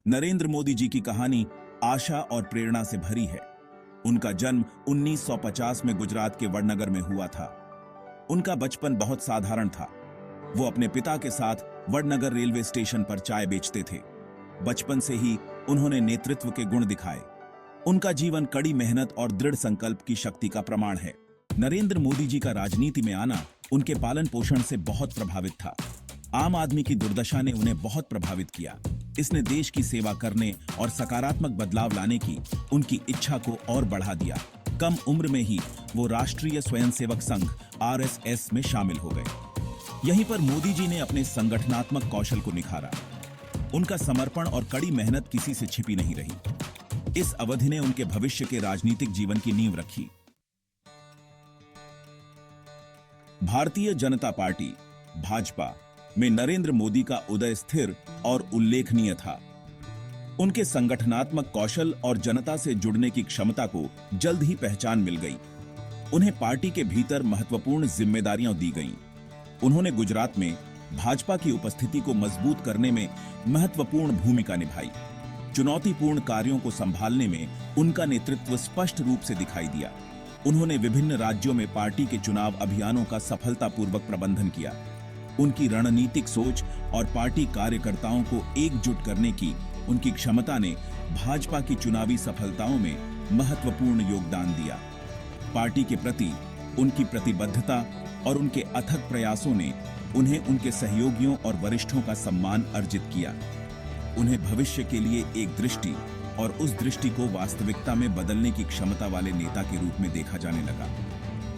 नरेंद्र मोदी जी की कहानी आशा और प्रेरणा से भरी है। उनका जन्म 1950 में गुजरात के वडनगर में हुआ था। उनका बचपन बहुत साधारण था। वो अपने पिता के साथ वडनगर रेलवे स्टेशन पर चाय बेचते थे। बचपन से ही उन्होंने नेतृत्व के गुण दिखाए। उनका जीवन कड़ी मेहनत और दृढ़ संकल्प की शक्ति का प्रमाण है। नरेंद्र मोदी जी का राजनीति में आना उनके पालन पोषण से बहुत प्रभावित था। आम आदमी की दुर्दशा ने उन्हें बहुत प्रभावित किया। इसने देश की सेवा करने और सकारात्मक बदलाव लाने की उनकी इच्छा को और बढ़ा दिया। कम उम्र में ही वो राष्ट्रीय स्वयंसेवक संघ आरएसएस में शामिल हो गए। यहीं पर मोदी जी ने अपने संगठनात्मक कौशल को निखारा। उनका समर्पण और कड़ी मेहनत किसी से छिपी नहीं रही। इस अवधि ने उनके भविष्य के राजनीतिक जीवन की नींव रखी। भारतीय जनता पार्टी भाजपा में नरेंद्र मोदी का उदय स्थिर और उल्लेखनीय था। उनके संगठनात्मक कौशल और जनता से जुड़ने की क्षमता को जल्द ही पहचान मिल गई। उन्हें पार्टी के भीतर महत्वपूर्ण जिम्मेदारियां दी गईं। उन्होंने गुजरात में भाजपा की उपस्थिति को मजबूत करने में महत्वपूर्ण भूमिका निभाई। चुनौतीपूर्ण कार्यों को संभालने में उनका नेतृत्व स्पष्ट रूप से दिखाई दिया। उन्होंने विभिन्न राज्यों में पार्टी के चुनाव अभियानों का सफलतापूर्वक प्रबंधन किया। उनकी रणनीतिक सोच और पार्टी कार्यकर्ताओं को एकजुट करने की उनकी क्षमता ने भाजपा की चुनावी सफलताओं में महत्वपूर्ण योगदान दिया। पार्टी के प्रति उनकी प्रतिबद्धता और उनके अथक प्रयासों ने उन्हें उनके सहयोगियों और वरिष्ठों का सम्मान अर्जित किया। उन्हें भविष्य के लिए एक दृष्टि और उस दृष्टि को वास्तविकता में बदलने की क्षमता वाले नेता के रूप में देखा जाने लगा।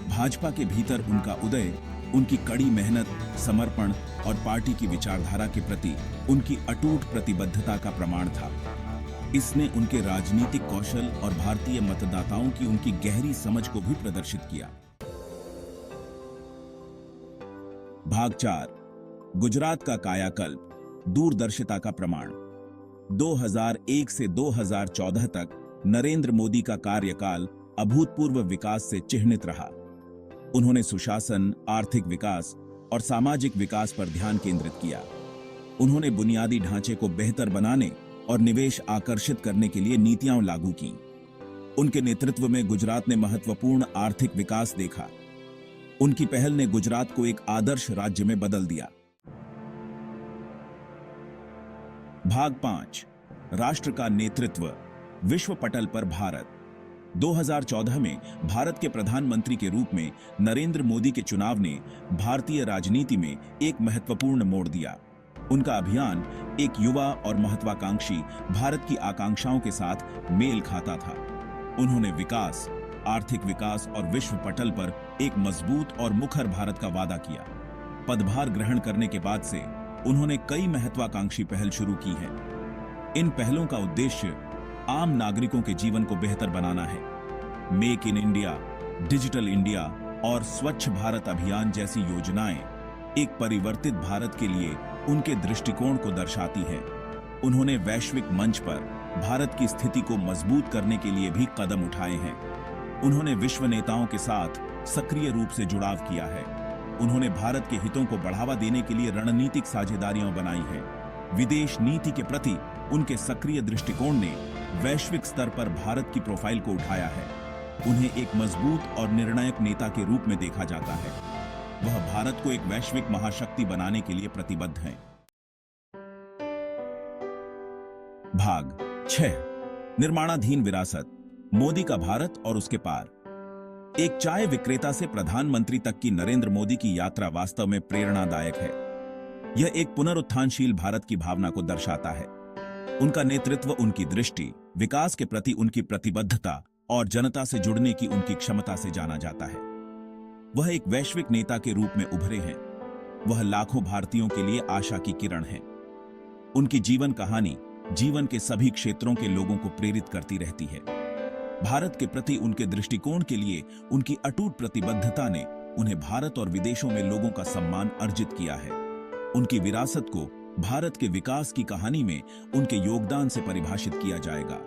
भाजपा के भीतर उनका उदय उनकी कड़ी मेहनत, समर्पण और पार्टी की विचारधारा के प्रति उनकी अटूट प्रतिबद्धता का प्रमाण था। इसने उनके राजनीतिक कौशल और भारतीय मतदाताओं की उनकी गहरी समझ को भी प्रदर्शित किया। भाग 4 गुजरात का कायाकल्प, दूरदर्शिता का प्रमाण। 2001 से 2014 तक नरेंद्र मोदी का कार्यकाल अभूतपूर्व विकास से चिह्नित रहा। उन्होंने सुशासन, आर्थिक विकास और सामाजिक विकास पर ध्यान केंद्रित किया। उन्होंने बुनियादी ढांचे को बेहतर बनाने और निवेश आकर्षित करने के लिए नीतियां लागू की। उनके नेतृत्व में गुजरात ने महत्वपूर्ण आर्थिक विकास देखा। उनकी पहल ने गुजरात को एक आदर्श राज्य में बदल दिया। भाग 5 राष्ट्र का नेतृत्व, विश्व पटल पर भारत। 2014 में भारत के प्रधानमंत्री के रूप में नरेंद्र मोदी के चुनाव ने भारतीय राजनीति में एक महत्वपूर्ण मोड़ दिया। उनका अभियान एक युवा और महत्वाकांक्षी भारत की आकांक्षाओं के साथ मेल खाता था। उन्होंने विकास, आर्थिक विकास और विश्व पटल पर एक मजबूत और मुखर भारत का वादा किया। पदभार ग्रहण करने के बाद से उन्होंने कई महत्वाकांक्षी पहल शुरू की हैं। इन पहलों का उद्देश्य आम नागरिकों के जीवन को बेहतर बनाना है। Make in India, digital India और स्वच्छ भारत अभियान जैसी योजनाएं एक परिवर्तित भारत के लिए उनके दृष्टिकोण को दर्शाती हैं। उन्होंने वैश्विक मंच पर भारत की स्थिति को मजबूत करने के लिए भी कदम उठाए हैं। उन्होंने विश्व नेताओं के साथ सक्रिय रूप से जुड़ाव किया है। उन्होंने भारत के हितों को बढ़ावा देने के लिए रणनीतिक साझेदारियां बनाई हैं। विदेश नीति के प्रति उनके सक्रिय दृष्टिकोण ने वैश्विक स्तर पर भारत की प्रोफाइल को उठाया है। उन्हें एक मजबूत और निर्णायक नेता के रूप में देखा जाता है। वह भारत को एक वैश्विक महाशक्ति बनाने के लिए प्रतिबद्ध हैं। भाग 6 निर्माणाधीन विरासत, मोदी का भारत और उसके पार। एक चाय विक्रेता से प्रधानमंत्री तक की नरेंद्र मोदी की यात्रा वास्तव में प्रेरणादायक है। यह एक पुनरुत्थानशील भारत की भावना को दर्शाता है। उनका नेतृत्व, उनकी दृष्टि, विकास के प्रति उनकी प्रतिबद्धता और जनता से जुड़ने की उनकी क्षमता से जाना जाता है। वह एक वैश्विक नेता के रूप में उभरे हैं। वह लाखों भारतीयों के लिए आशा की किरण है। उनकी जीवन कहानी जीवन के सभी क्षेत्रों के लोगों को प्रेरित करती रहती है। भारत के प्रति उनके दृष्टिकोण के लिए उनकी अटूट प्रतिबद्धता ने उन्हें भारत और विदेशों में लोगों का सम्मान अर्जित किया है। उनकी विरासत को भारत के विकास की कहानी में उनके योगदान से परिभाषित किया जाएगा।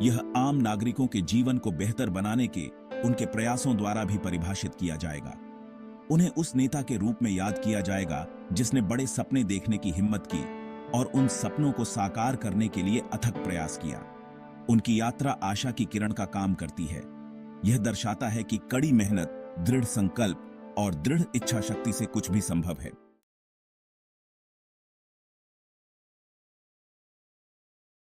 यह आम नागरिकों के जीवन को बेहतर बनाने के उनके प्रयासों द्वारा भी परिभाषित किया जाएगा। उन्हें उस नेता के रूप में याद किया जाएगा जिसने बड़े सपने देखने की हिम्मत की, और उन सपनों को साकार करने के लिए अथक प्रयास किया। उनकी यात्रा आशा की किरण का काम करती है। यह दर्शाता है कि कड़ी मेहनत, दृढ़ संकल्प और दृढ़ इच्छा शक्ति से कुछ भी संभव है।